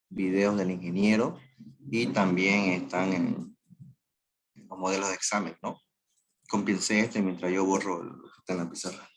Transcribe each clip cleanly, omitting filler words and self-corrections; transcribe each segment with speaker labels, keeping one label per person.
Speaker 1: videos del ingeniero y también están en los modelos de examen, ¿no? Copiense este mientras yo borro lo que está en la pizarra.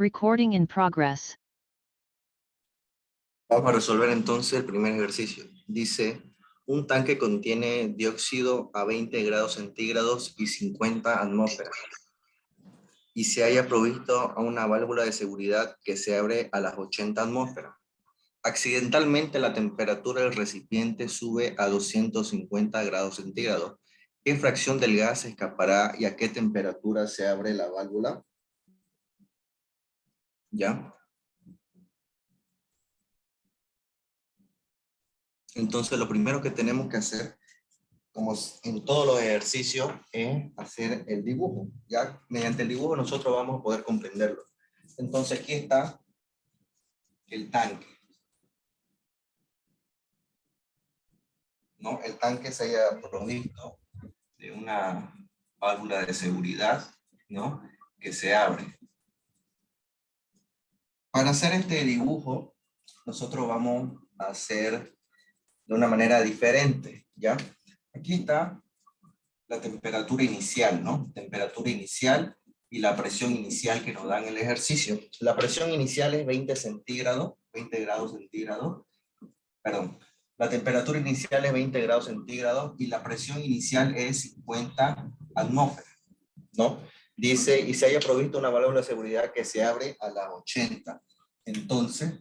Speaker 2: Recording in progress.
Speaker 1: Vamos a resolver entonces el primer ejercicio. Dice, un tanque contiene dióxido a 20 grados centígrados y 50 atmósferas. Y se haya provisto a una válvula de seguridad que se abre a las 80 atmósferas. Accidentalmente la temperatura del recipiente sube a 250 grados centígrados. ¿Qué fracción del gas escapará y a qué temperatura se abre la válvula? ¿Ya? Entonces lo primero que tenemos que hacer, como en todos los ejercicios, es hacer el dibujo. Ya mediante el dibujo nosotros vamos a poder comprenderlo. Entonces aquí está el tanque, ¿no? El tanque se haya provisto de una válvula de seguridad, ¿no? Que se abre. Para hacer este dibujo, nosotros vamos a hacer de una manera diferente, ¿ya? Aquí está la temperatura inicial, ¿no? Temperatura inicial y la presión inicial que nos dan el ejercicio. La presión inicial es 20 centígrados, 20 grados centígrados, perdón. La temperatura inicial es 20 grados centígrados y la presión inicial es 50 atmósferas, ¿no? Dice, y se haya provisto una válvula de seguridad que se abre a las 80. Entonces,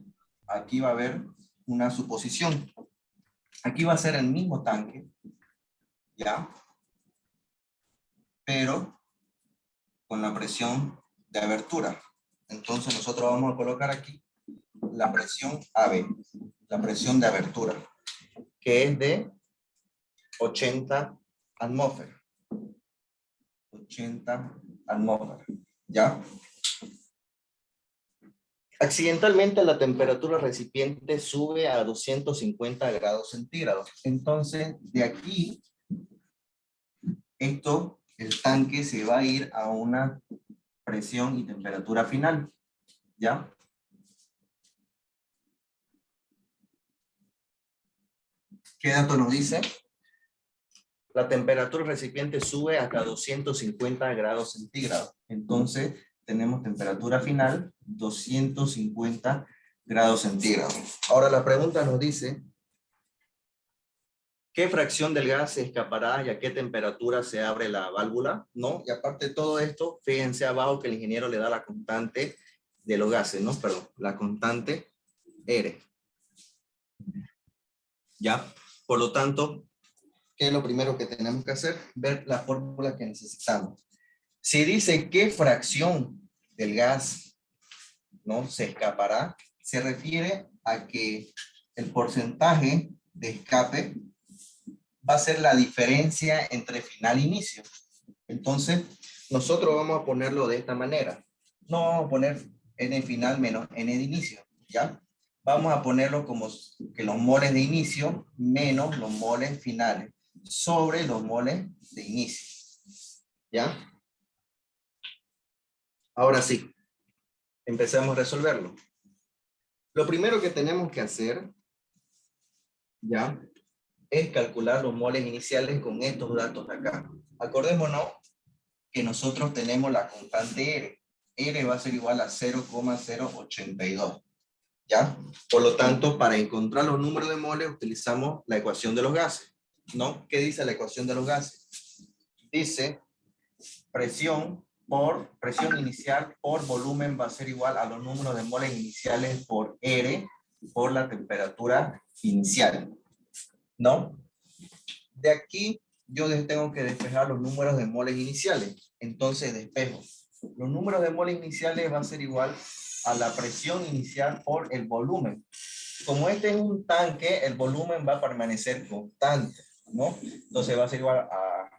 Speaker 1: aquí va a haber una suposición. Aquí va a ser el mismo tanque, ¿ya? Pero con la presión de abertura. Entonces nosotros vamos a colocar aquí la presión AB, la presión de abertura, que es de 80 atmósferas. 80 atmósferas, ¿ya? Accidentalmente la temperatura del recipiente sube a 250 grados centígrados. Entonces, de aquí, el tanque se va a ir a una presión y temperatura final, ¿ya? ¿Qué dato nos dice? La temperatura del recipiente sube hasta 250 grados centígrados. Entonces, tenemos temperatura final, 250 grados centígrados. Ahora la pregunta nos dice, ¿qué fracción del gas se escapará y a qué temperatura se abre la válvula? ¿No? Y aparte de todo esto, fíjense abajo que el ingeniero le da la constante de los gases, ¿no? Perdón, la constante R. ¿Ya? Por lo tanto, ¿qué es lo primero que tenemos que hacer? Ver la fórmula que necesitamos. Si dice qué fracción del gas, ¿no?, se escapará, se refiere a que el porcentaje de escape va a ser la diferencia entre final e inicio. Entonces, nosotros vamos a ponerlo de esta manera. No vamos a poner n final menos n de inicio, ¿ya? Vamos a ponerlo como que los moles de inicio menos los moles finales sobre los moles de inicio, ¿ya? Ahora sí, empecemos a resolverlo. Lo primero que tenemos que hacer, ¿ya?, es calcular los moles iniciales con estos datos de acá. Acordémonos que nosotros tenemos la constante R. R va a ser igual a 0,082, ¿ya? Por lo tanto, para encontrar los números de moles utilizamos la ecuación de los gases, ¿no? ¿Qué dice la ecuación de los gases? Dice presión inicial por volumen va a ser igual a los números de moles iniciales por R por la temperatura inicial, ¿no? De aquí yo tengo que despejar los números de moles iniciales. Entonces despejo. Los números de moles iniciales va a ser igual a la presión inicial por el volumen. Como este es un tanque, el volumen va a permanecer constante, ¿no? Entonces va a ser igual a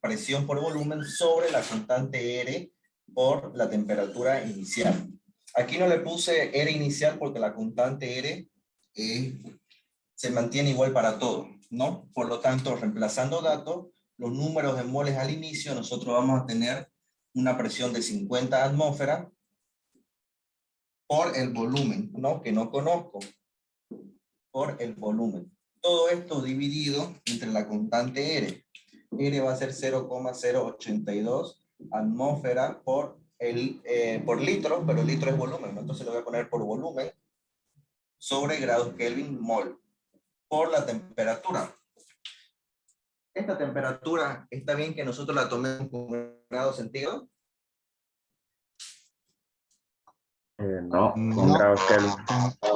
Speaker 1: presión por volumen sobre la constante R por la temperatura inicial. Aquí no le puse R inicial porque la constante R se mantiene igual para todo, ¿no? Por lo tanto, reemplazando datos, los números de moles al inicio, nosotros vamos a tener una presión de 50 atmósferas por el volumen, ¿no? Que no conozco, por el volumen. Todo esto dividido entre la constante R. R va a ser 0,082 atmósferas por litro, pero el litro es volumen, ¿no? Entonces lo voy a poner por volumen sobre grados Kelvin mol por la temperatura. Esta temperatura, ¿está bien que nosotros la tomemos con grados centígrados?
Speaker 2: No, con
Speaker 3: No,
Speaker 2: grados Kelvin.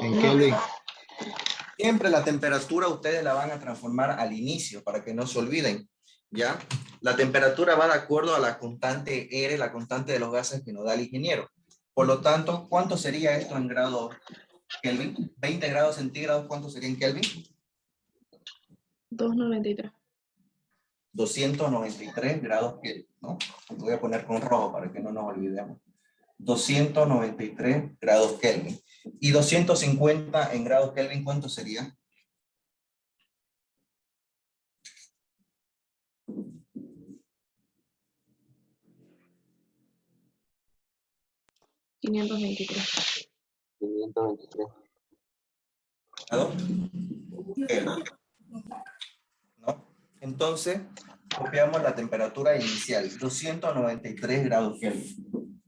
Speaker 3: en Kelvin.
Speaker 1: Siempre la temperatura ustedes la van a transformar al inicio para que no se olviden, ¿ya? La temperatura va de acuerdo a la constante R, la constante de los gases que nos da el ingeniero. Por lo tanto, ¿cuánto sería esto en grados Kelvin? 20 grados centígrados, ¿cuánto sería en Kelvin?
Speaker 4: 293.
Speaker 1: 293 grados Kelvin, ¿no? Lo voy a poner con rojo para que no nos olvidemos. 293 grados Kelvin. Y 250 en grados Kelvin, ¿cuánto sería?
Speaker 4: $523.
Speaker 2: 523.
Speaker 1: ¿Grados? Kelvin, ¿no? Entonces, copiamos la temperatura inicial, 293 grados Kelvin.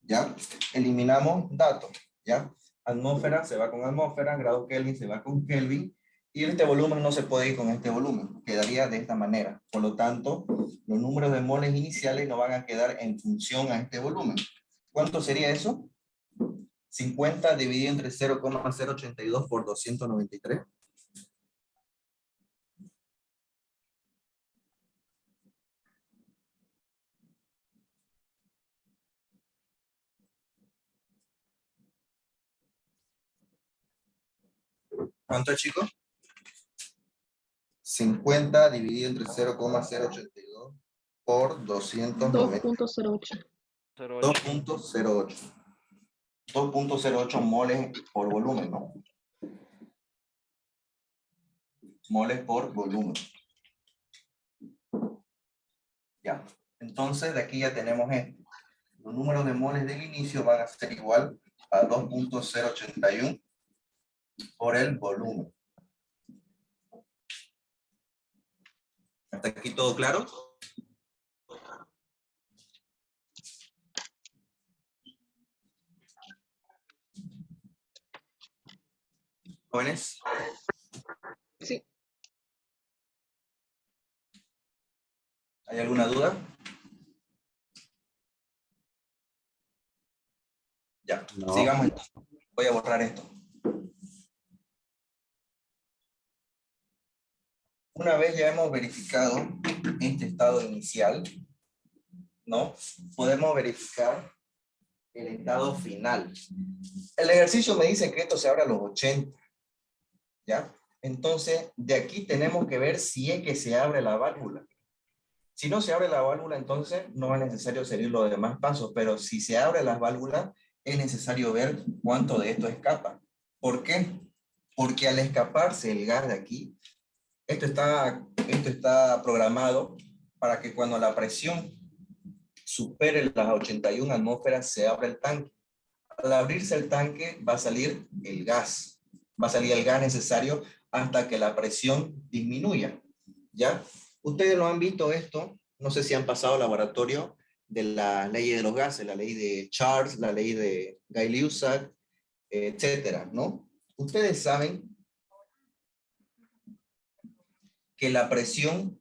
Speaker 1: ¿Ya? Eliminamos datos, ¿ya? Atmósfera se va con atmósfera, grado Kelvin se va con Kelvin, y este volumen no se puede ir con este volumen, quedaría de esta manera. Por lo tanto, los números de moles iniciales no van a quedar en función a este volumen. ¿Cuánto sería eso? 50 dividido entre 0,082 por 293. ¿Cuánto, chicos? 50 dividido entre 0,082 por 290.
Speaker 4: 2.08.
Speaker 1: 2.08. 2.08 moles por volumen, ¿no? Moles por volumen. Ya. Entonces, de aquí ya tenemos esto. Los números de moles del inicio van a ser igual a 2.081 por el volumen. ¿Hasta aquí todo claro? ¿Jóvenes?
Speaker 4: Sí.
Speaker 1: ¿Hay alguna duda? Ya,
Speaker 2: No.
Speaker 1: sigamos. Voy a borrar esto. Una vez ya hemos verificado este estado inicial, ¿no? Podemos verificar el estado final. El ejercicio me dice que esto se abre a los 80, ¿ya? Entonces, de aquí tenemos que ver si es que se abre la válvula. Si no se abre la válvula, entonces no es necesario seguir los demás pasos, pero si se abre la válvula, es necesario ver cuánto de esto escapa. ¿Por qué? Porque al escaparse el gas de aquí, esto está programado para que cuando la presión supere las 81 atmósferas se abra el tanque. Al abrirse el tanque va a salir el gas. Va a salir el gas necesario hasta que la presión disminuya. ¿Ya? Ustedes lo han visto esto, no sé si han pasado al laboratorio de la ley de los gases, la ley de Charles, la ley de Guy-Lussac, etcétera, ¿no? Ustedes saben que la presión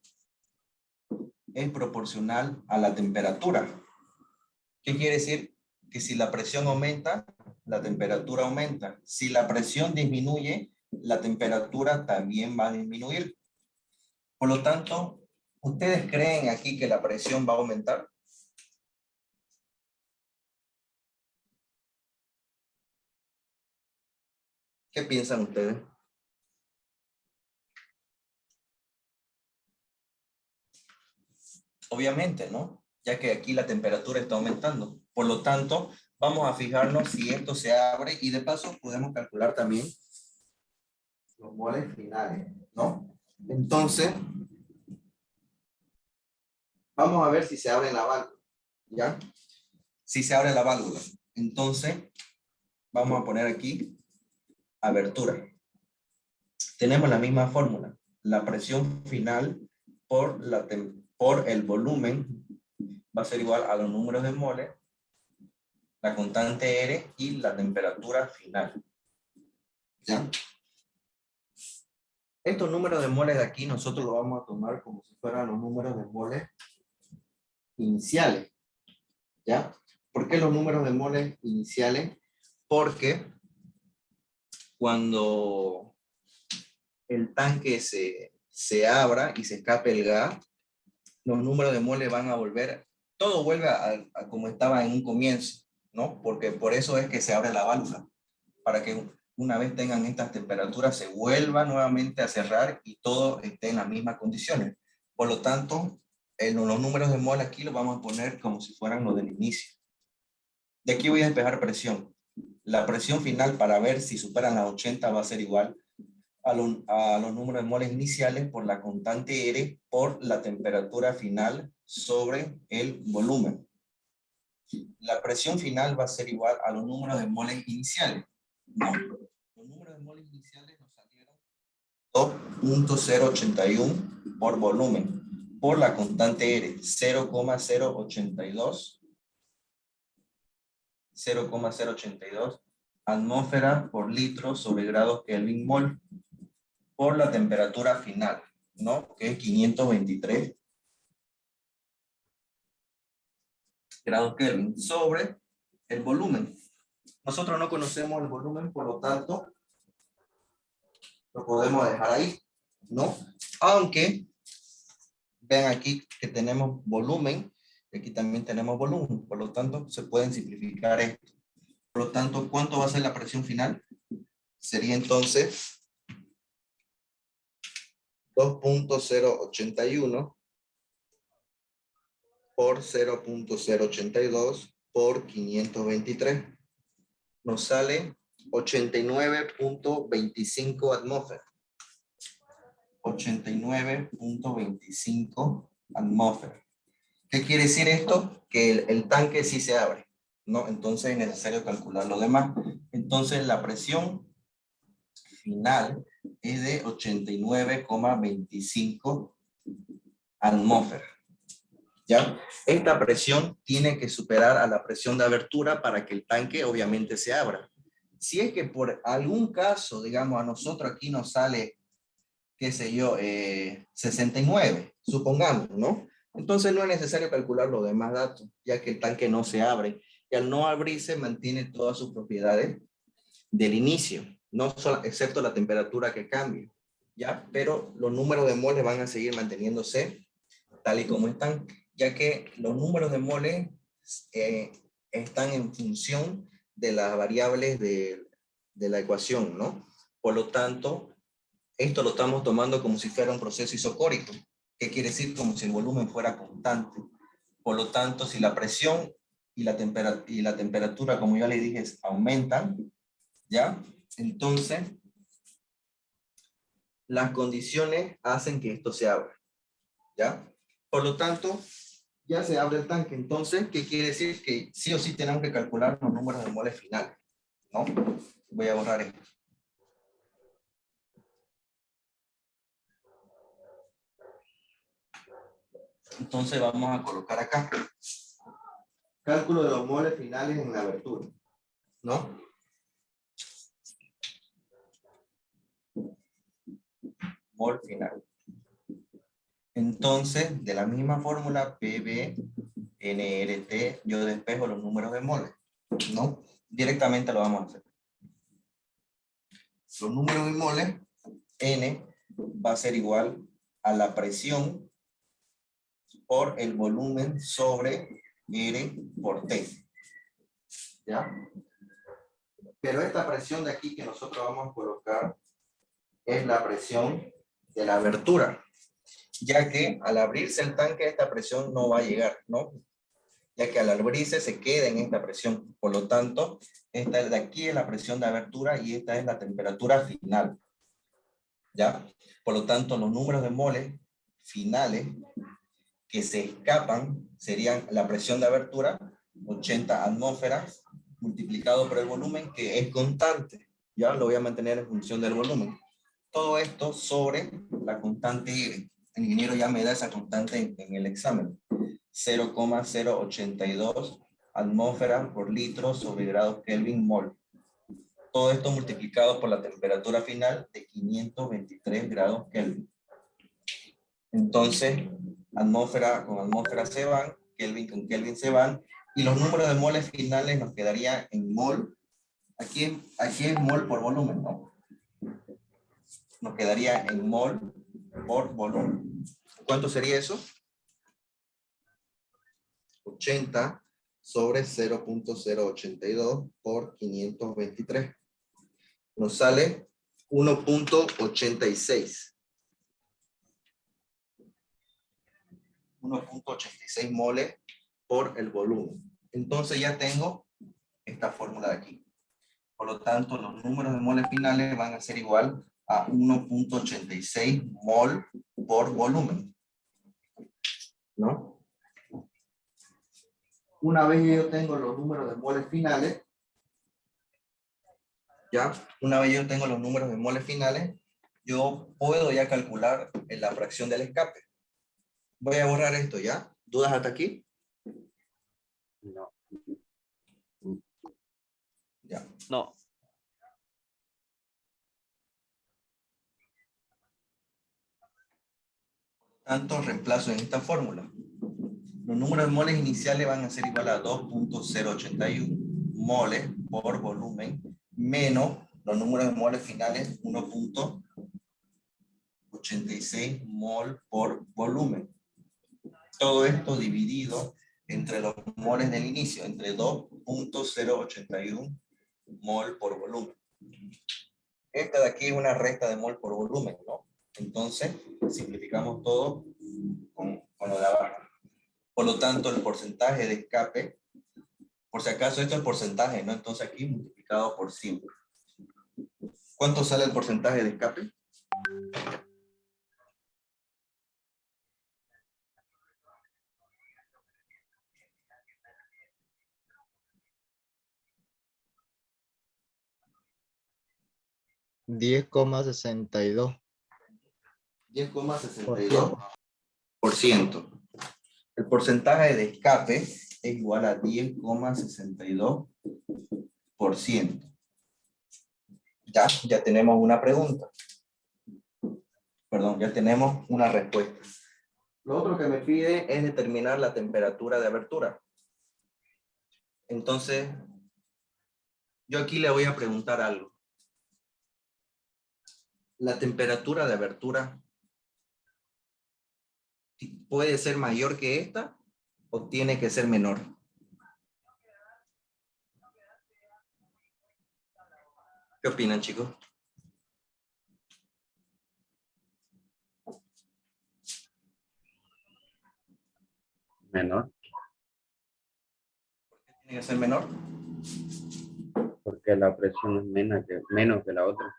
Speaker 1: es proporcional a la temperatura. ¿Qué quiere decir? Que si la presión aumenta, la temperatura aumenta. Si la presión disminuye, la temperatura también va a disminuir. Por lo tanto, ¿ustedes creen aquí que la presión va a aumentar? ¿Qué piensan ustedes? Obviamente, ¿no? Ya que aquí la temperatura está aumentando. Por lo tanto, vamos a fijarnos si esto se abre y de paso podemos calcular también los moles finales, ¿no? Entonces, vamos a ver si se abre la válvula, ¿ya? Si se abre la válvula. Entonces, vamos a poner aquí abertura. Tenemos la misma fórmula. La presión final por el volumen va a ser igual a los números de moles, la constante R y la temperatura final. ¿Ya? Estos números de moles de aquí nosotros los vamos a tomar como si fueran los números de moles iniciales. ¿Ya? ¿Por qué los números de moles iniciales? Porque cuando el tanque se abra y se escape el gas, los números de moles van a volver, todo vuelve a como estaba en un comienzo, ¿no? Porque por eso es que se abre la válvula, para que una vez tengan estas temperaturas se vuelva nuevamente a cerrar y todo esté en las mismas condiciones. Por lo tanto, los números de mol aquí los vamos a poner como si fueran los del inicio. De aquí voy a despejar presión. La presión final para ver si superan las 80 va a ser igual a los números de moles iniciales por la constante R por la temperatura final sobre el volumen. La presión final va a ser igual a los números de moles iniciales. ¿No? Los números de moles iniciales nos salieron 2.081 por volumen, por la constante R, 0,082 atmósferas por litro sobre grados Kelvin mol, por la temperatura final, ¿no? Que es 523 grados Kelvin sobre el volumen. Nosotros no conocemos el volumen, por lo tanto, lo podemos dejar ahí, ¿no? Aunque, vean aquí que tenemos volumen, y aquí también tenemos volumen, por lo tanto, se pueden simplificar esto. Por lo tanto, ¿cuánto va a ser la presión final? Sería entonces 2.081 por 0.082 por 523. Nos sale 89.25 atmósferas. 89.25 atmósferas. ¿Qué quiere decir esto? Que el tanque sí se abre, ¿no? Entonces es necesario calcular lo demás. Entonces la presión final es de 89.25 atmósferas. ¿Ya? Esta presión tiene que superar a la presión de abertura para que el tanque obviamente se abra. Si es que por algún caso, digamos, a nosotros aquí nos sale, qué sé yo, 69, supongamos, ¿no? Entonces no es necesario calcular los demás datos, ya que el tanque no se abre. Y al no abrirse mantiene todas sus propiedades del inicio, no solo, excepto la temperatura que cambia, ¿ya? Pero los números de moles van a seguir manteniéndose tal y como están, ya que los números de moles están en función de las variables de la ecuación, ¿no? Por lo tanto, esto lo estamos tomando como si fuera un proceso isocórico. ¿Qué quiere decir? Como si el volumen fuera constante. Por lo tanto, si la presión y la temperatura, como ya le dije, aumentan, ¿ya? Entonces, las condiciones hacen que esto se abra, ¿ya? Por lo tanto, ya se abre el tanque. Entonces, ¿qué quiere decir? Que sí o sí tenemos que calcular los números de moles finales, ¿no? Voy a borrar esto. Entonces vamos a colocar acá. Cálculo de los moles finales en la abertura, ¿no? Mol final. Entonces, de la misma fórmula PB, NRT, yo despejo los números de moles, ¿no? Directamente lo vamos a hacer. Los números de moles, N, va a ser igual a la presión por el volumen sobre R por T. ¿Ya? Pero esta presión de aquí que nosotros vamos a colocar es la presión de la abertura, ya que al abrirse el tanque esta presión no va a llegar, ¿no? Ya que al abrirse se queda en esta presión. Por lo tanto, esta de aquí es la presión de abertura y esta es la temperatura final. ¿Ya? Por lo tanto, los números de moles finales que se escapan serían la presión de abertura, 80 atmósferas, multiplicado por el volumen, que es constante. Ya lo voy a mantener en función del volumen. Todo esto sobre la constante R. El ingeniero ya me da esa constante en el examen. 0,082 atmósferas por litro sobre grados Kelvin mol. Todo esto multiplicado por la temperatura final de 523 grados Kelvin. Entonces, atmósfera con atmósfera se van, Kelvin con Kelvin se van, y los números de moles finales nos quedaría en mol. Aquí es mol por volumen, ¿no? Nos quedaría en mol por volumen. ¿Cuánto sería eso? 80 sobre 0.082 por 523. Nos sale 1.86. 1.86 moles por el volumen. Entonces ya tengo esta fórmula de aquí. Por lo tanto, los números de moles finales van a ser igual a 1.86 mol por volumen, ¿no? Una vez yo tengo los números de moles finales, ya, una vez yo tengo los números de moles finales, yo puedo ya calcular la fracción del escape. Voy a borrar esto, ¿ya? ¿Dudas hasta aquí?
Speaker 2: No.
Speaker 1: Ya.
Speaker 3: No.
Speaker 1: Tanto reemplazo en esta fórmula. Los números de moles iniciales van a ser igual a 2.081 moles por volumen menos los números de moles finales 1.86 mol por volumen. Todo esto dividido entre los moles del inicio, entre 2.081 mol por volumen. Esta de aquí es una resta de mol por volumen, ¿no? Entonces, simplificamos todo con lo de abajo. Por lo tanto, el porcentaje de escape, por si acaso esto es porcentaje, ¿no? Entonces aquí multiplicado por 100. ¿Cuánto sale el porcentaje de escape?
Speaker 5: $10,62.
Speaker 1: 10,62%. El porcentaje de escape es igual a 10,62%. Ya tenemos una pregunta. Perdón, ya tenemos una respuesta. Lo otro que me pide es determinar la temperatura de abertura. Entonces, yo aquí le voy a preguntar algo. ¿La temperatura de abertura puede ser mayor que esta o tiene que ser menor? ¿Qué opinan, chicos?
Speaker 2: Menor,
Speaker 1: ¿Tiene que ser menor?
Speaker 2: porque la presión es menos que la otra.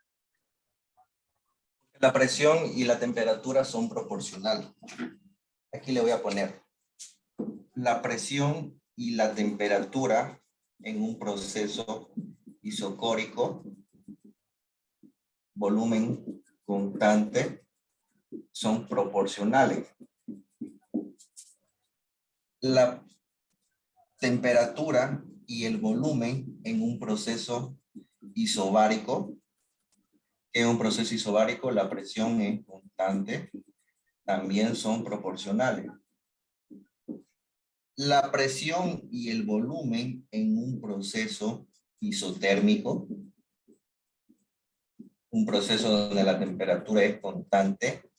Speaker 1: La presión y la temperatura son proporcionales. Aquí le voy a poner la presión y la temperatura en un proceso isocórico, volumen constante, son proporcionales. La temperatura y el volumen en un proceso isobárico, en un proceso isobárico la presión es constante, también son proporcionales. La presión y el volumen en un proceso isotérmico, un proceso donde la temperatura es constante,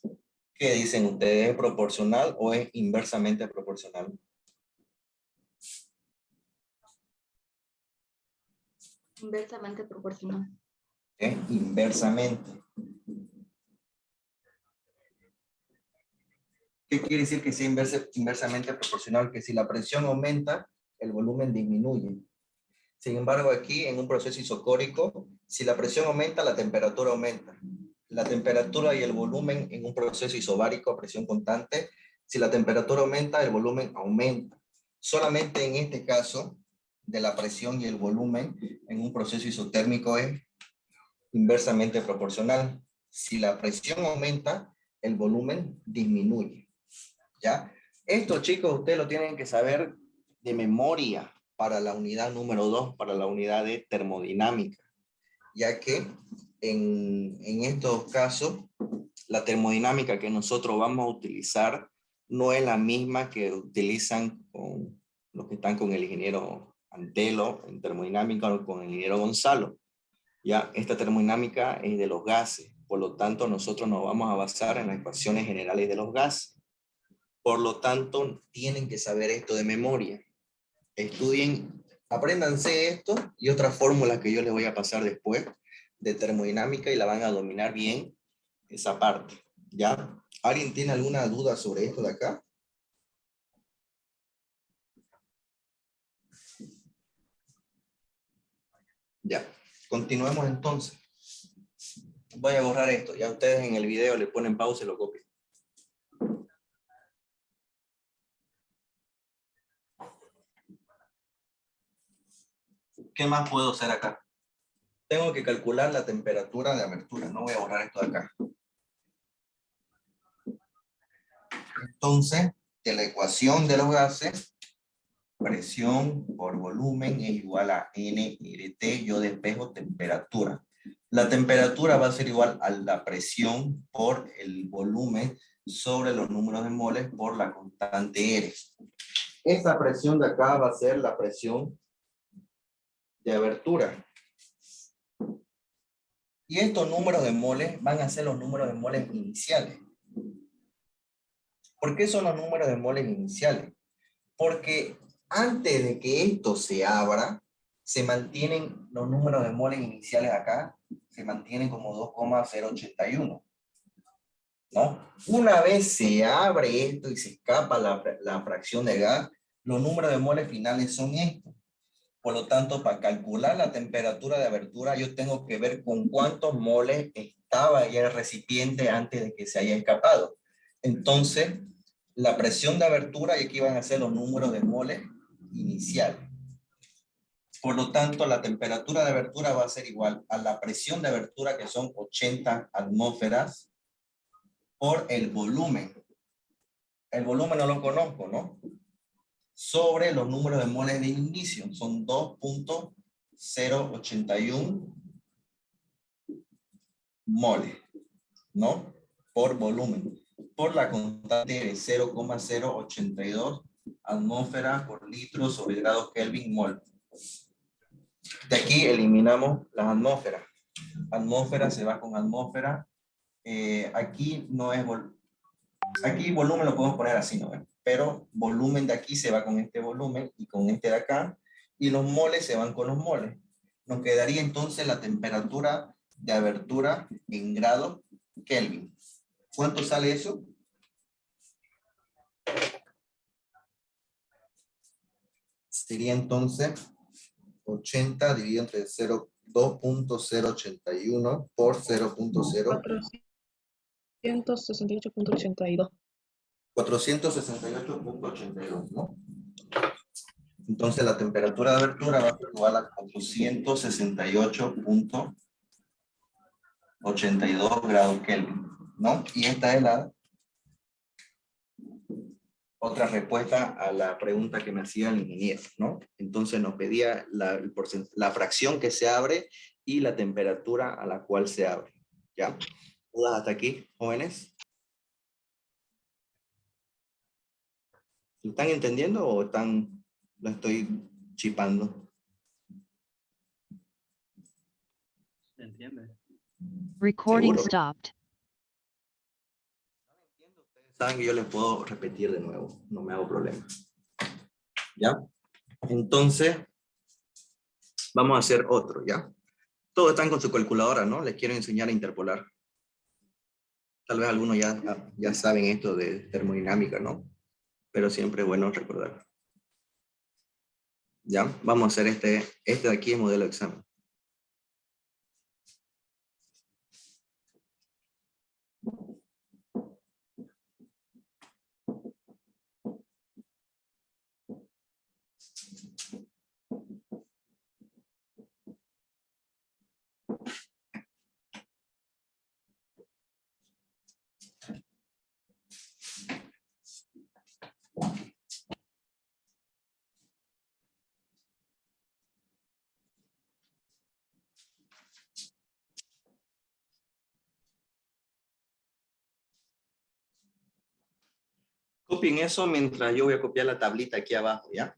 Speaker 1: ¿qué dicen ustedes? ¿Es proporcional o es inversamente proporcional?
Speaker 4: Inversamente proporcional.
Speaker 1: Es inversamente. ¿Qué quiere decir que sea inversamente proporcional? Que si la presión aumenta, el volumen disminuye. Sin embargo, aquí en un proceso isocórico, si la presión aumenta, la temperatura aumenta. La temperatura y el volumen en un proceso isobárico a presión constante, si la temperatura aumenta, el volumen aumenta. Solamente en este caso de la presión y el volumen en un proceso isotérmico es inversamente proporcional. Si la presión aumenta, el volumen disminuye. ¿Ya? Esto, chicos, ustedes lo tienen que saber de memoria para la unidad número 2, para la unidad de termodinámica, ya que en estos casos, la termodinámica que nosotros vamos a utilizar no es la misma que utilizan con los que están con el ingeniero Antelo en termodinámica o con el ingeniero Gonzalo. Ya, esta termodinámica es de los gases, por lo tanto nosotros nos vamos a basar en las ecuaciones generales de los gases. Por lo tanto, tienen que saber esto de memoria. Estudien, apréndanse esto y otras fórmulas que yo les voy a pasar después de termodinámica y la van a dominar bien esa parte. ¿Ya? ¿Alguien tiene alguna duda sobre esto de acá? Ya. Continuemos entonces. Voy a borrar esto. Ya ustedes en el video le ponen pausa y lo copian. ¿Qué más puedo hacer acá? Tengo que calcular la temperatura de abertura. No voy a borrar esto de acá. Entonces, de la ecuación de los gases, presión por volumen es igual a NRT. Yo despejo temperatura. La temperatura va a ser igual a la presión por el volumen sobre los números de moles por la constante R. Esta presión de acá va a ser la presión de abertura. Y estos números de moles van a ser los números de moles iniciales. ¿Por qué son los números de moles iniciales? Porque antes de que esto se abra, se mantienen los números de moles iniciales acá, se mantienen como 2,081. ¿No? Una vez se abre esto y se escapa la fracción de gas, los números de moles finales son estos. Por lo tanto, para calcular la temperatura de abertura, yo tengo que ver con cuántos moles estaba ya el recipiente antes de que se haya escapado. Entonces, la presión de abertura, y aquí van a ser los números de moles iniciales. Por lo tanto, la temperatura de abertura va a ser igual a la presión de abertura, que son 80 atmósferas, por el volumen. El volumen no lo conozco, ¿no? Sobre los números de moles de inicio. Son 2,081 moles, ¿no? Por volumen. Por la constante de 0,082 atmósferas por litro sobre grados Kelvin mol. De aquí eliminamos las atmósferas. Atmósfera se va con atmósfera. Aquí no es aquí volumen lo podemos poner así, ¿no? Pero volumen de aquí se va con este volumen y con este de acá. Y los moles se van con los moles. Nos quedaría entonces la temperatura de abertura en grados Kelvin. ¿Cuánto sale eso? Sería entonces 80 dividido entre 2.081 por 0.0.
Speaker 3: 468.82.
Speaker 1: 468.82, ¿no? Entonces la temperatura de abertura va a ser igual a 468.82 grados Kelvin, ¿no? Y esta es la otra respuesta a la pregunta que me hacía el ingeniero, ¿no? Entonces nos pedía la fracción que se abre y la temperatura a la cual se abre, ¿ya? ¿Dudas hasta aquí, jóvenes? ¿Lo están entendiendo o lo estoy chipando?
Speaker 2: ¿Se entiende?
Speaker 5: Recording
Speaker 1: ¿Seguro?
Speaker 5: stopped.
Speaker 1: Saben que yo les puedo repetir de nuevo, no me hago problema. ¿Ya? Entonces, vamos a hacer otro, ¿ya? Todos están con su calculadora, ¿no? Les quiero enseñar a interpolar. Tal vez algunos ya saben esto de termodinámica, ¿no? Pero siempre es bueno recordar. ¿Ya? Vamos a hacer este de aquí es modelo de examen. Copien eso mientras yo voy a copiar la tablita aquí abajo, ¿ya?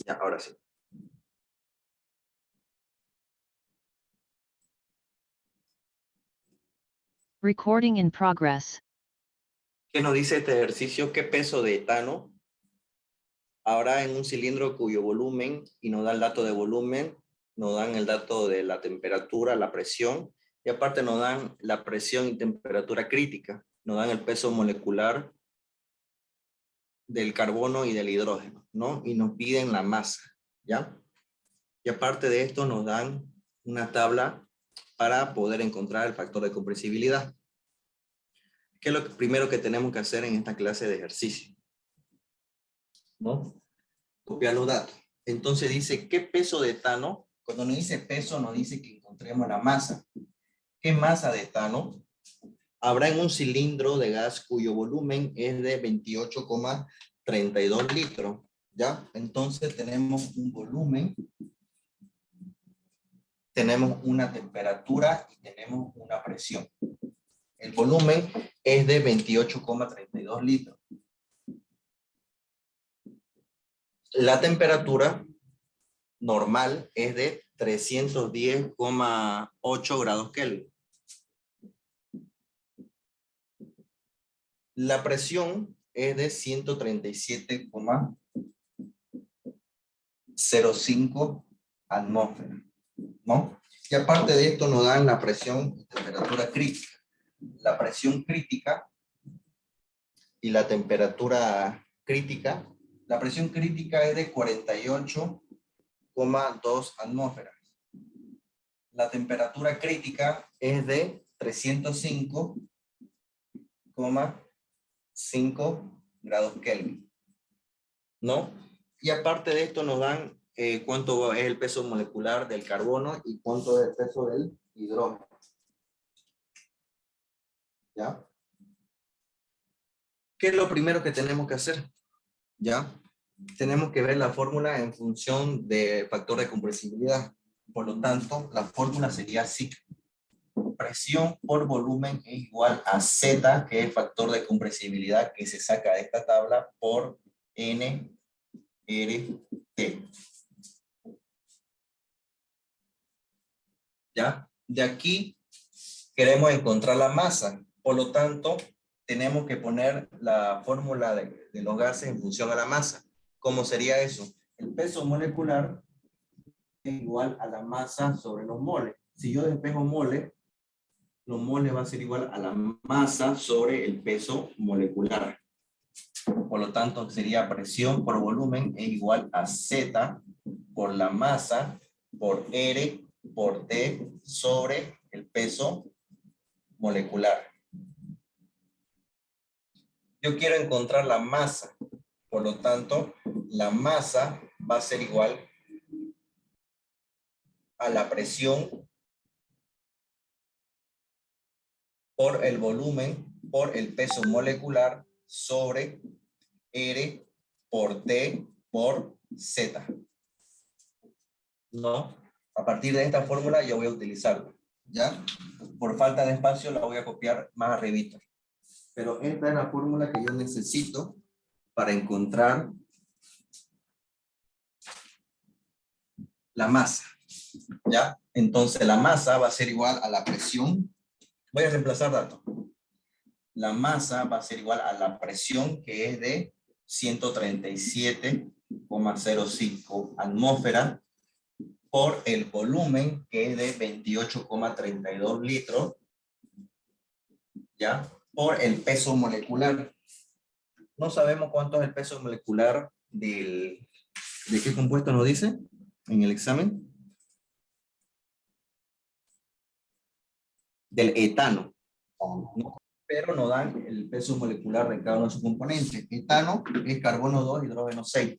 Speaker 1: Ya, ahora sí.
Speaker 5: Recording in progress.
Speaker 1: ¿Qué nos dice este ejercicio? ¿Qué peso de etano habrá en un cilindro cuyo volumen, y nos da el dato de volumen, nos dan el dato de la temperatura, la presión, y aparte nos dan la presión y temperatura crítica, nos dan el peso molecular del carbono y del hidrógeno, ¿no? Y nos piden la masa, ¿ya? Y aparte de esto nos dan una tabla para poder encontrar el factor de compresibilidad. ¿Qué es lo primero que tenemos que hacer en esta clase de ejercicio? ¿No? Copiar los datos. Entonces dice, ¿qué peso de etano? Cuando nos dice peso, nos dice que encontremos la masa. ¿Qué masa de etano habrá en un cilindro de gas cuyo volumen es de 28,32 litros? ¿Ya? Entonces tenemos un volumen, tenemos una temperatura y tenemos una presión. El volumen es de 28,32 litros. La temperatura normal es de 310,8 grados Kelvin. La presión es de 137,05 atmósferas, ¿no? Y aparte de esto nos dan la presión y temperatura crítica. La presión crítica y la temperatura crítica. La presión crítica es de 48,2 atmósferas. La temperatura crítica es de 305,5 grados Kelvin, ¿no? Y aparte de esto nos dan cuánto es el peso molecular del carbono y cuánto es el peso del hidrógeno. ¿Ya? ¿Qué es lo primero que tenemos que hacer? ¿Ya? Tenemos que ver la fórmula en función del factor de compresibilidad. Por lo tanto, la fórmula sería así. Presión por volumen es igual a Z, que es el factor de compresibilidad que se saca de esta tabla, por NRT. ¿Ya? De aquí queremos encontrar la masa. Por lo tanto, tenemos que poner la fórmula de los gases en función a la masa. ¿Cómo sería eso? El peso molecular es igual a la masa sobre los moles. Si yo despejo moles, los moles va a ser igual a la masa sobre el peso molecular. Por lo tanto, sería presión por volumen es igual a Z por la masa por R por T sobre el peso molecular. Yo quiero encontrar la masa. Por lo tanto, la masa va a ser igual a la presión por el volumen por el peso molecular sobre R por T por Z. ¿No? A partir de esta fórmula yo voy a utilizarla. ¿Ya? Por falta de espacio la voy a copiar más arribita. Pero esta es la fórmula que yo necesito para encontrar la masa. ¿Ya? Entonces la masa va a ser igual a la presión. Voy a reemplazar datos. La masa va a ser igual a la presión, que es de 137,05 atmósferas, por el volumen, que es de 28,32 litros, ¿ya? Por el peso molecular. No sabemos cuánto es el peso molecular ¿de qué compuesto nos dice en el examen? Del etano. ¿No? Pero nos dan el peso molecular de cada uno de sus componentes. Etano es carbono 2, hidrógeno 6.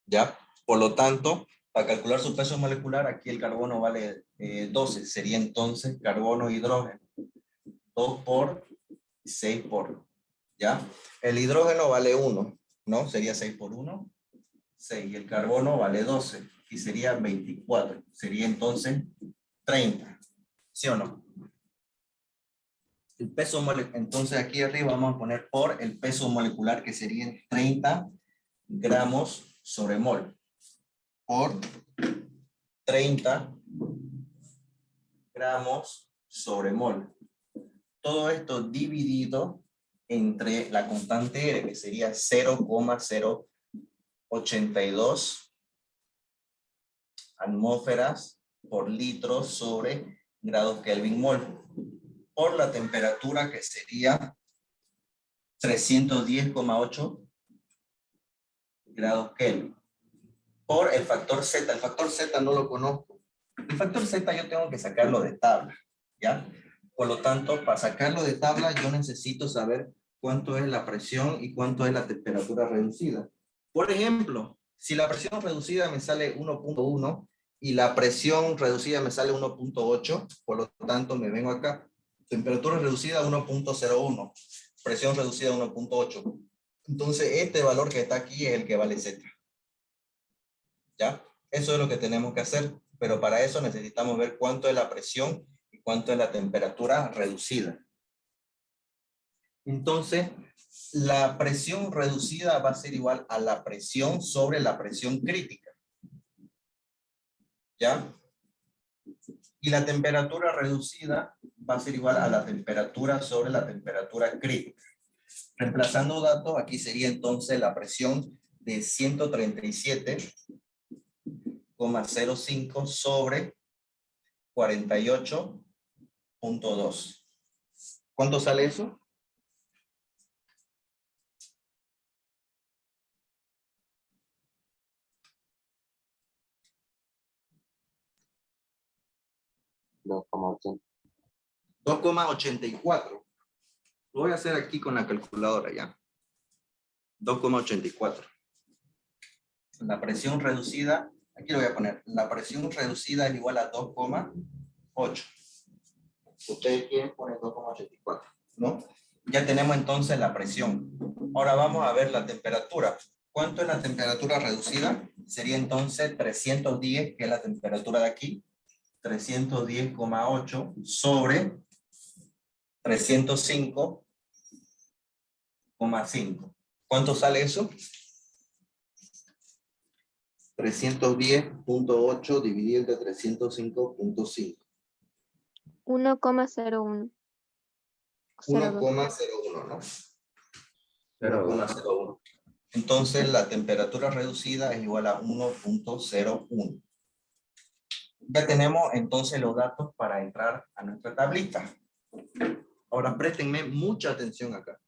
Speaker 1: ¿Ya? Por lo tanto, para calcular su peso molecular, aquí el carbono vale 12. Sería entonces carbono hidrógeno. 2 por 6 por. ¿Ya? El hidrógeno vale 1, ¿no? Sería 6 por 1. 6. Y el carbono vale 12. Y sería 24. Sería entonces 30. ¿Sí o no? El peso molecular. Entonces aquí arriba vamos a poner por el peso molecular, que serían 30 gramos sobre mol. Por 30 gramos sobre mol. Todo esto dividido entre la constante R, que sería 0,082 atmósferas por litro sobre grados Kelvin mol, por la temperatura, que sería 310,8 grados Kelvin, por el factor Z. El factor Z no lo conozco. El factor Z yo tengo que sacarlo de tabla, ¿ya? Por lo tanto, para sacarlo de tabla yo necesito saber cuánto es la presión y cuánto es la temperatura reducida. Por ejemplo, si la presión reducida me sale 1.1 y la presión reducida me sale 1.8, por lo tanto me vengo acá. Temperatura reducida 1.01, presión reducida 1.8. Entonces este valor que está aquí es el que vale Z. ¿Ya? Eso es lo que tenemos que hacer. pero para eso necesitamos ver cuánto es la presión y cuánto es la temperatura reducida. Entonces, la presión reducida va a ser igual a la presión sobre la presión crítica. ¿Ya? Y la temperatura reducida va a ser igual a la temperatura sobre la temperatura crítica. Reemplazando datos, aquí sería entonces la presión de 137,05 sobre 48,2. ¿Cuánto sale eso?
Speaker 3: No, como 80.
Speaker 1: 2,84. Lo voy a hacer aquí con la calculadora ya. 2,84. La presión reducida, aquí lo voy a poner, la presión reducida es igual a 2,8. Ustedes quieren poner 2,84, ¿no? Ya tenemos entonces la presión. Ahora vamos a ver la temperatura. ¿Cuánto es la temperatura reducida? Sería entonces 310, que es la temperatura de aquí. 310,8 sobre 305,5. ¿Cuánto sale eso? 310,8 dividido entre 305,5.
Speaker 4: 1,01.
Speaker 1: 1,01, ¿no? 0,01. Entonces la temperatura reducida es igual a 1,01. Ya tenemos entonces los datos para entrar a nuestra tablita. Ahora préstenme mucha atención acá.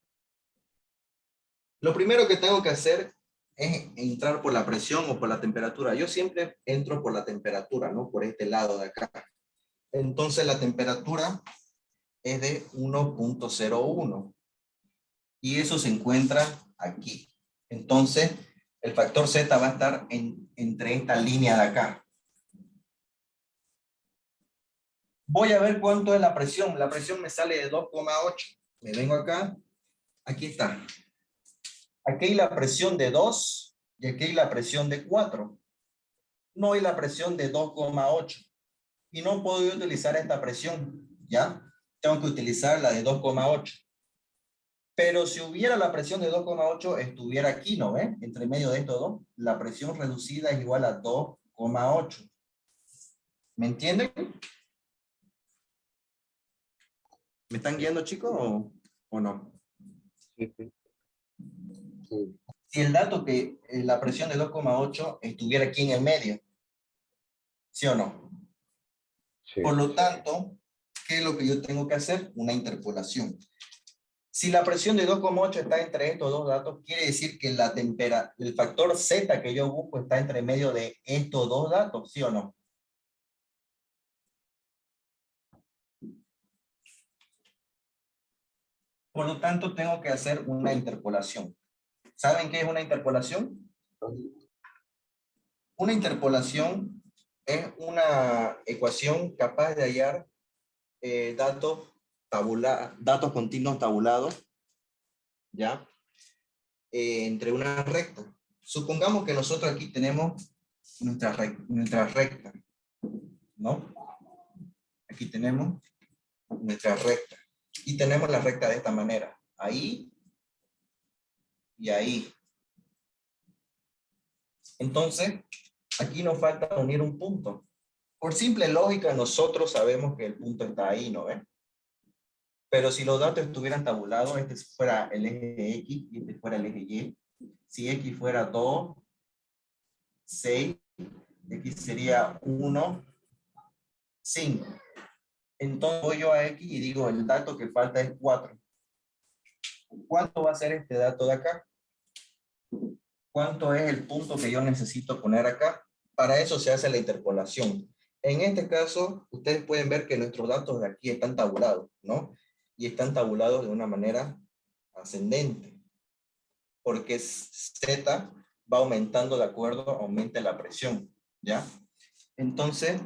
Speaker 1: Lo primero que tengo que hacer es entrar por la presión o por la temperatura. Yo siempre entro por la temperatura, ¿no? Por este lado de acá. Entonces la temperatura es de 1,01. Y eso se encuentra aquí. Entonces el factor Z va a estar entre esta línea de acá. Voy a ver cuánto es la presión. La presión me sale de 2,8. Me vengo acá. Aquí está. Aquí hay la presión de 2 y aquí hay la presión de 4. No hay la presión de 2,8. Y no puedo utilizar esta presión. ¿Ya? Tengo que utilizar la de 2,8. Pero si hubiera la presión de 2,8, estuviera aquí, ¿no ven? Entre medio de estos dos. La presión reducida es igual a 2,8. ¿Me entienden? ¿Me están guiando, chicos, o no?
Speaker 3: Sí. Sí.
Speaker 1: Si el dato que la presión de 2,8 estuviera aquí en el medio, ¿sí o no?
Speaker 3: Sí.
Speaker 1: Por lo tanto, ¿qué es lo que yo tengo que hacer? Una interpolación. Si la presión de 2,8 está entre estos dos datos, quiere decir que el factor Z que yo busco está entre medio de estos dos datos, ¿sí o no? Por lo tanto, tengo que hacer una interpolación. ¿Saben qué es una interpolación? Una interpolación es una ecuación capaz de hallar datos continuos tabulados, ¿ya? Entre una recta. Supongamos que nosotros aquí tenemos nuestra recta, ¿no? Aquí tenemos nuestra recta. Y tenemos la recta de esta manera. Ahí y ahí. Entonces, aquí nos falta unir un punto. Por simple lógica, nosotros sabemos que el punto está ahí, ¿no ven? Pero si los datos estuvieran tabulados, este fuera el eje X y este fuera el eje Y. Si X fuera 2, 6, X sería 1, 5. Entonces voy yo a X y digo, el dato que falta es 4. ¿Cuánto va a ser este dato de acá? ¿Cuánto es el punto que yo necesito poner acá? Para eso se hace la interpolación. En este caso, ustedes pueden ver que nuestros datos de aquí están tabulados, ¿no? Y están tabulados de una manera ascendente. Porque Z va aumentando de acuerdo, aumenta la presión, ¿ya? Entonces,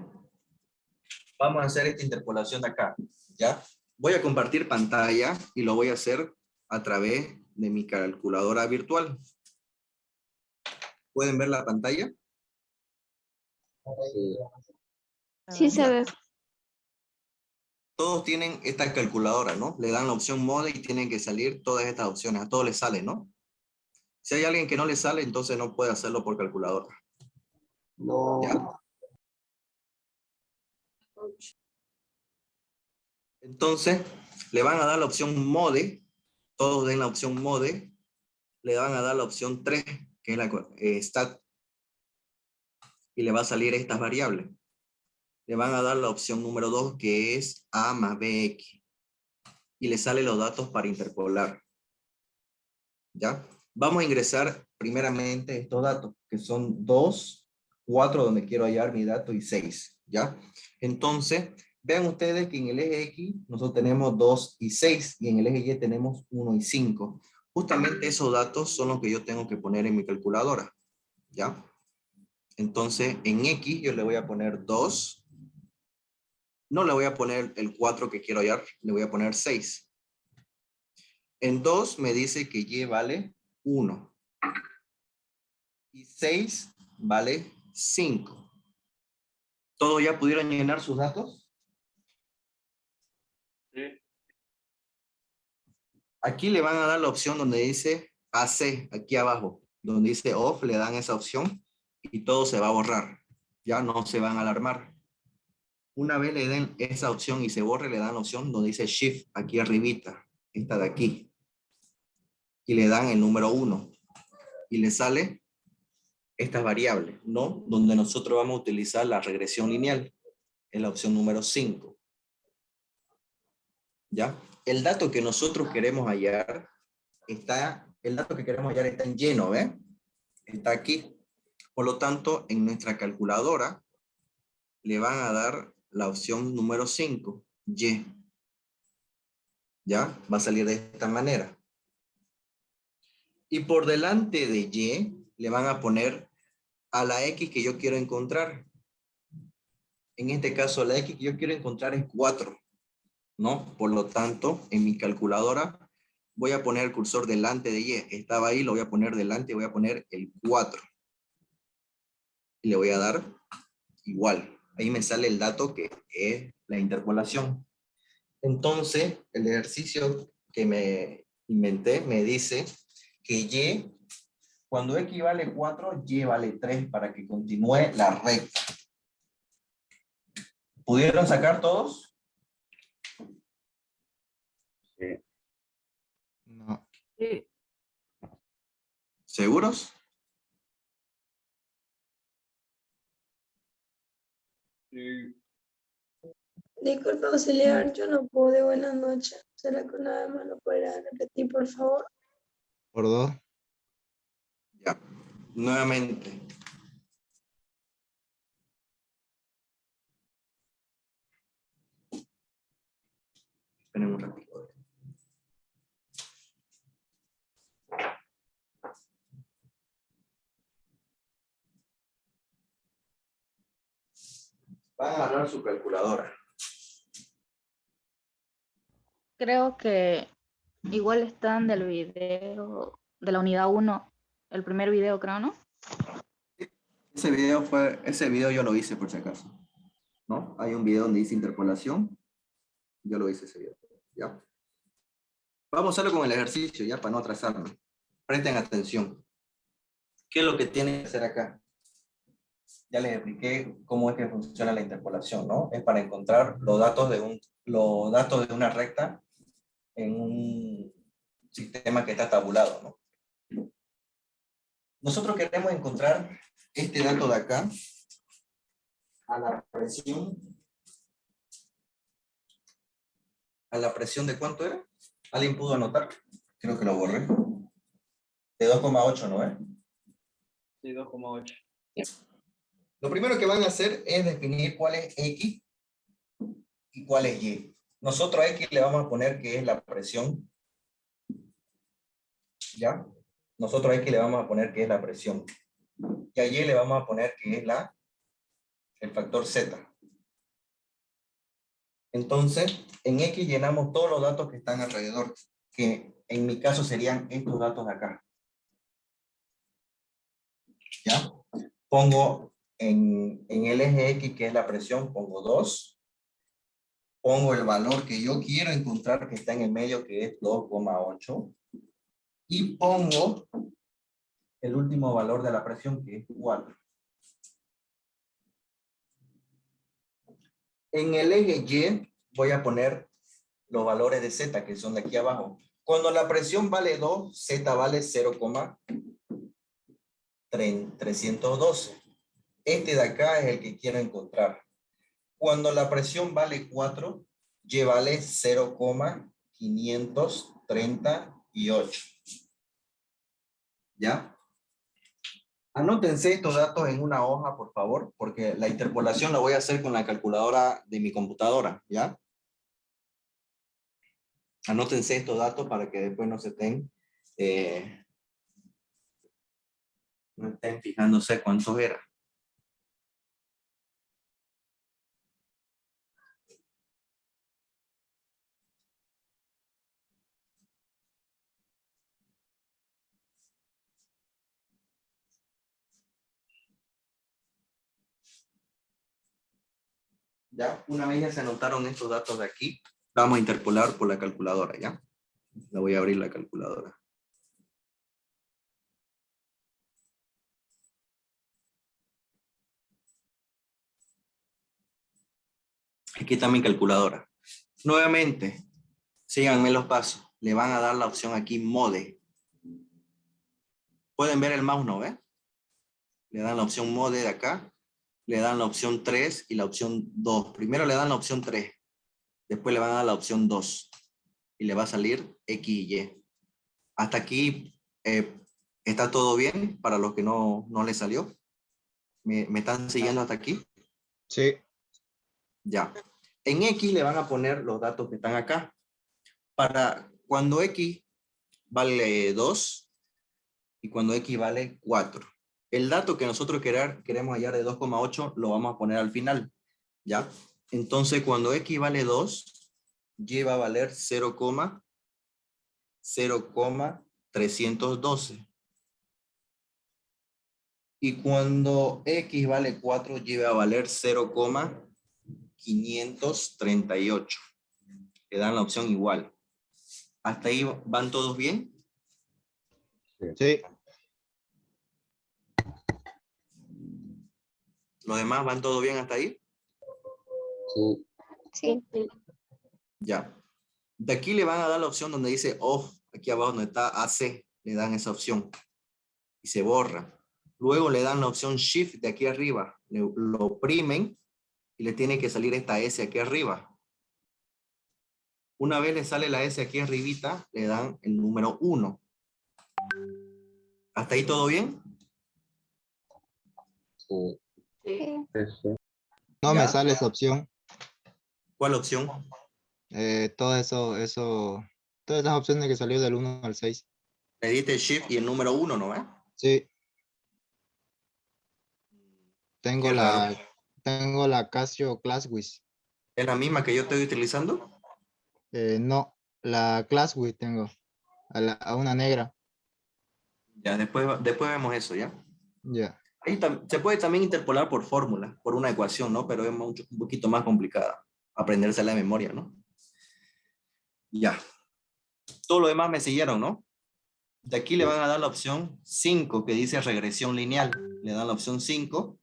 Speaker 1: vamos a hacer esta interpolación de acá, ¿ya? Voy a compartir pantalla y lo voy a hacer a través de mi calculadora virtual. ¿Pueden ver la pantalla?
Speaker 3: Sí.
Speaker 4: Sí se ve.
Speaker 1: Todos tienen esta calculadora, ¿no? Le dan la opción mode y tienen que salir todas estas opciones. A todos les sale, ¿no? Si hay alguien que no le sale, entonces no puede hacerlo por calculadora.
Speaker 3: No.
Speaker 1: ¿Ya? Entonces, le van a dar la opción mode. Todos den la opción mode. Le van a dar la opción 3, que es la stat. Y le va a salir estas variables. Le van a dar la opción número 2, que es A más BX. Y le salen los datos para interpolar. ¿Ya? Vamos a ingresar primeramente estos datos, que son 2, 4, donde quiero hallar mi dato, y 6. ¿Ya? Entonces, vean ustedes que en el eje X nosotros tenemos 2 y 6, y en el eje Y tenemos 1 y 5. Justamente esos datos son los que yo tengo que poner en mi calculadora. ¿Ya? Entonces, en X yo le voy a poner 2. No le voy a poner el 4 que quiero hallar, le voy a poner 6. En 2 me dice que Y vale 1. Y 6 vale 5. ¿Todos ya pudieron llenar sus datos?
Speaker 2: Sí.
Speaker 1: Aquí le van a dar la opción donde dice AC, aquí abajo. Donde dice off, le dan esa opción y todo se va a borrar. Ya no se van a alarmar. Una vez le den esa opción y se borre, le dan la opción donde dice shift, aquí arribita, esta de aquí. Y le dan el número 1. Y le sale estas variables, ¿no? Donde nosotros vamos a utilizar la regresión lineal. Es la opción número 5. ¿Ya? El dato que nosotros queremos hallar está en lleno, ¿ves? Está aquí. Por lo tanto, en nuestra calculadora le van a dar la opción número 5, Y. ¿Ya? Va a salir de esta manera. Y por delante de Y le van a poner a la X que yo quiero encontrar. En este caso, la X que yo quiero encontrar es 4, ¿no? Por lo tanto, en mi calculadora voy a poner el cursor delante de Y. Estaba ahí, lo voy a poner delante, voy a poner el 4. Y le voy a dar igual. Ahí me sale el dato que es la interpolación. Entonces, el ejercicio que me inventé me dice que Y, cuando X vale 4, Y vale 3 para que continúe la recta. ¿Pudieron sacar todos?
Speaker 3: Sí.
Speaker 1: No.
Speaker 4: Sí.
Speaker 1: ¿Seguros?
Speaker 2: Sí.
Speaker 6: Disculpa, auxiliar, yo no pude. Buenas noches. ¿Será que nada más lo podrá repetir, por favor?
Speaker 1: Por 2. Ya. Nuevamente. Esperen un ratito. Van a agarrar su calculadora.
Speaker 4: Creo que igual están del video de la unidad 1, el primer video, creo, ¿no?
Speaker 1: Ese video yo lo hice por si acaso. ¿No? Hay un video donde dice interpolación. Yo lo hice ese video. ¿Ya? Vamos a hacerlo con el ejercicio, ya, para no atrasarme. Presten atención. ¿Qué es lo que tienen que hacer acá? Ya les expliqué cómo es que funciona la interpolación, ¿no? Es para encontrar los datos de una recta en un sistema que está tabulado, ¿no? Nosotros queremos encontrar este dato de acá a la presión. ¿A la presión de cuánto era? ¿Alguien pudo anotar? Creo que lo borré. De 2,8, ¿no es?
Speaker 2: Sí, 2,8.
Speaker 1: Lo primero que van a hacer es definir cuál es X y cuál es Y. Nosotros a X le vamos a poner que es la presión. ¿Ya? Nosotros a X le vamos a poner que es la presión. Y a Y le vamos a poner que es el factor Z. Entonces, en X llenamos todos los datos que están alrededor, que en mi caso serían estos datos de acá. ¿Ya? Pongo en el eje X, que es la presión, pongo 2. Pongo el valor que yo quiero encontrar, que está en el medio, que es 2,8. Y pongo el último valor de la presión, que es 4. En el eje Y voy a poner los valores de Z, que son de aquí abajo. Cuando la presión vale 2, Z vale 0,312. Este de acá es el que quiero encontrar. Cuando la presión vale 4, Y vale 0,538. ¿Ya? Anótense estos datos en una hoja, por favor, porque la interpolación la voy a hacer con la calculadora de mi computadora, ¿ya? Anótense estos datos para que después no estén fijándose cuántos era. ¿Ya? Una vez ya se anotaron estos datos de aquí, vamos a interpolar por la calculadora, ¿ya? La voy a abrir la calculadora. Aquí está mi calculadora. Nuevamente, síganme los pasos. Le van a dar la opción aquí, Mode. Pueden ver el mouse, ¿no ve? Le dan la opción Mode de acá. Le dan la opción 3 y la opción 2. Primero le dan la opción 3. Después le van a dar la opción 2. Y le va a salir X y Y. Hasta aquí está todo bien para los que no les salió. ¿Me están siguiendo hasta aquí?
Speaker 3: Sí.
Speaker 1: Ya. En X le van a poner los datos que están acá. Para cuando X vale 2 y cuando X vale 4. El dato que nosotros queremos hallar de 2,8 lo vamos a poner al final. ¿Ya? Entonces cuando X vale 2, Y va a valer 0,312. Y cuando X vale 4, Y va a valer 0,538. Le dan la opción igual. ¿Hasta ahí van todos bien?
Speaker 3: Sí.
Speaker 1: ¿Los demás van todo bien hasta ahí?
Speaker 6: Sí.
Speaker 1: Ya. De aquí le van a dar la opción donde dice off, aquí abajo donde está AC, le dan esa opción y se borra. Luego le dan la opción shift de aquí arriba, lo oprimen y le tiene que salir esta S aquí arriba. Una vez le sale la S aquí arribita, le dan el número 1. ¿Hasta ahí todo bien?
Speaker 6: Sí.
Speaker 3: No
Speaker 1: ¿Ya?
Speaker 3: me sale esa opción.
Speaker 1: ¿Cuál opción?
Speaker 3: Todo eso, todas las opciones que salió del 1 al 6.
Speaker 1: Le diste shift y el número 1, ¿no?
Speaker 3: Sí.
Speaker 1: Qué raro.
Speaker 3: Tengo la Casio Classwiz.
Speaker 1: ¿Es la misma que yo estoy utilizando?
Speaker 3: No, la Classwiz tengo. A una negra.
Speaker 1: Ya, después vemos eso, ¿ya?
Speaker 3: Ya.
Speaker 1: Ahí se puede también interpolar por fórmula, por una ecuación, ¿no? Pero es un poquito más complicada aprendérsela de memoria, ¿no? Ya. Todo lo demás me siguieron, ¿no? De aquí le van a dar la opción 5, que dice regresión lineal. Le dan la opción 5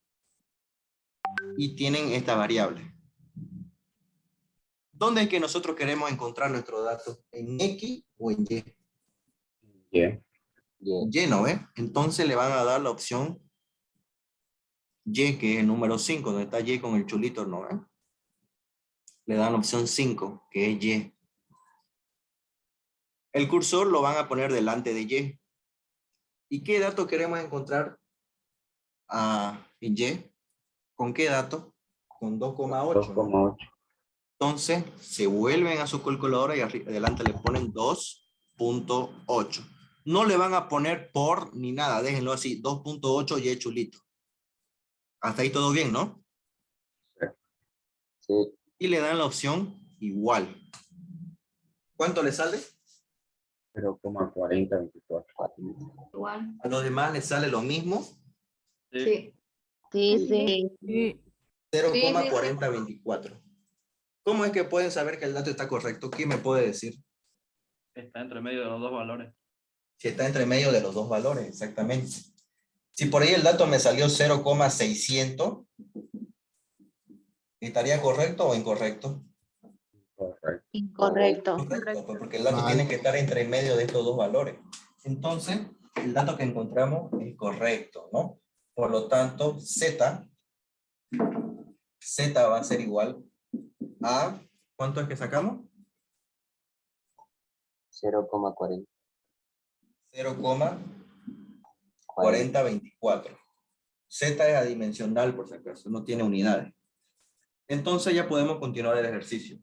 Speaker 1: y tienen esta variable. ¿Dónde es que nosotros queremos encontrar nuestros datos? ¿En X o en Y? Y, ¿no ve? Entonces le van a dar la opción Y, que es el número 5, donde está Y con el chulito, ¿no ve? Le dan la opción 5, que es Y. El cursor lo van a poner delante de Y. ¿Y qué dato queremos encontrar en Y? ¿Con qué dato? Con 2,8.
Speaker 2: 2,8.
Speaker 1: Entonces, se vuelven a su calculadora y adelante le ponen 2,8. No le van a poner por ni nada, déjenlo así, 2,8 Y chulito. Hasta ahí todo bien, ¿no?
Speaker 2: Sí.
Speaker 1: Y le dan la opción igual. ¿Cuánto le sale?
Speaker 2: 0,4024.
Speaker 4: Igual.
Speaker 1: A los demás les sale lo mismo.
Speaker 4: Sí. Sí, sí.
Speaker 7: Sí.
Speaker 1: 0,4024. ¿Cómo es que pueden saber que el dato está correcto? ¿Quién me puede decir?
Speaker 2: Está entre medio de los dos valores.
Speaker 1: Si está entre medio de los dos valores, exactamente. Si por ahí el dato me salió 0,600, ¿estaría correcto o incorrecto?
Speaker 8: Correcto.
Speaker 4: Incorrecto.
Speaker 1: Correcto, pues, porque el dato
Speaker 3: Mal.
Speaker 1: tiene que estar entre medio de estos dos valores. Entonces, el dato que encontramos es correcto, ¿no? Por lo tanto, Z va a ser igual a, ¿cuánto es que sacamos?
Speaker 8: 0,40.
Speaker 1: 0,4024. Z es adimensional, por si acaso, no tiene unidades. Entonces ya podemos continuar el ejercicio.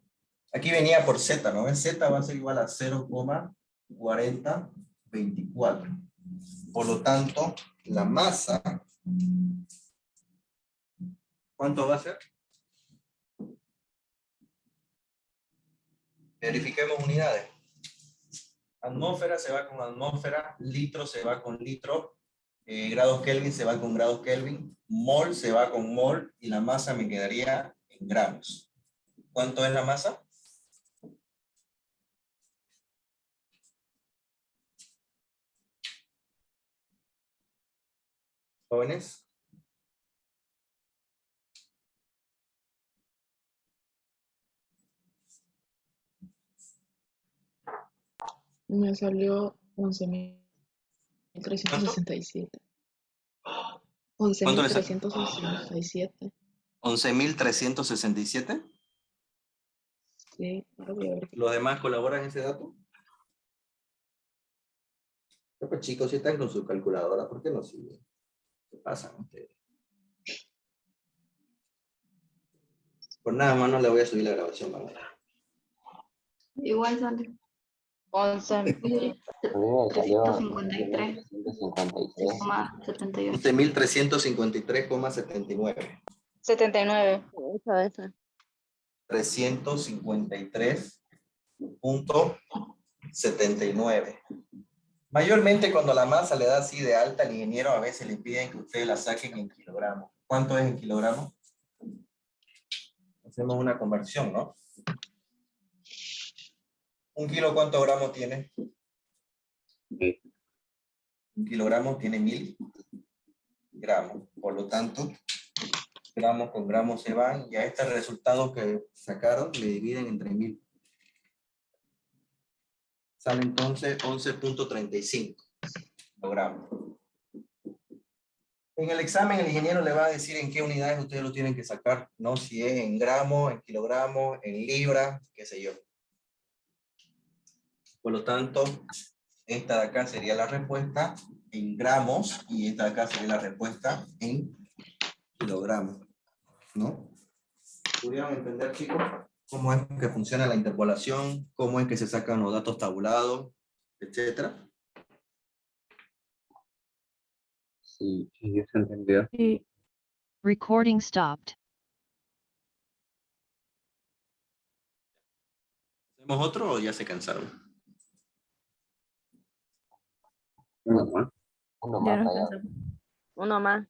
Speaker 1: Aquí venía por Z, ¿no? Z va a ser igual a 0,4024. Por lo tanto, la masa, ¿cuánto va a ser? Verifiquemos unidades. Atmósfera se va con atmósfera, litro se va con litro, grados Kelvin se va con grados Kelvin, mol se va con mol y la masa me quedaría en gramos. ¿Cuánto es la masa? Jóvenes.
Speaker 7: Me salió 11.367.
Speaker 1: ¿Cuánto le salió?
Speaker 7: 11.367.
Speaker 1: 11.367.
Speaker 7: Sí, ahora voy a ver.
Speaker 1: ¿Los demás colaboran en ese dato? Pues chicos, si están con su calculadora, ¿por qué no siguen? ¿Qué pasa con ustedes? Por nada más no le voy a subir la grabación, vamos.
Speaker 4: Igual sale. 11.353,78.
Speaker 8: A mí me salió 11.356.
Speaker 1: 11.353,79.
Speaker 4: 79.
Speaker 1: 353.79. Mayormente cuando la masa le da así de alta al ingeniero, a veces le piden que ustedes la saquen en kilogramos. ¿Cuánto es en kilogramos? Hacemos una conversión, ¿no? ¿Un kilo cuántos gramos tiene? Un kilogramo tiene 1000 gramos. Por lo tanto, gramos con gramos se van y a este resultado que sacaron le dividen entre 1000. Sale entonces 11.35 kilogramos. En el examen el ingeniero le va a decir en qué unidades ustedes lo tienen que sacar, ¿no? Si es en gramos, en kilogramos, en libras, qué sé yo. Por lo tanto, esta de acá sería la respuesta en gramos y esta de acá sería la respuesta en kilogramos, ¿no? ¿Pudieron entender, chicos, cómo es que funciona la interpolación, cómo es que se sacan los datos tabulados, etcétera?
Speaker 8: Sí, ya se entendió.
Speaker 7: Sí.
Speaker 5: Recording stopped.
Speaker 1: ¿Hacemos otro o ya se cansaron?
Speaker 8: Uno más. Uno
Speaker 7: Ya
Speaker 8: más
Speaker 7: nos
Speaker 8: allá.
Speaker 7: cansamos.
Speaker 4: Uno más.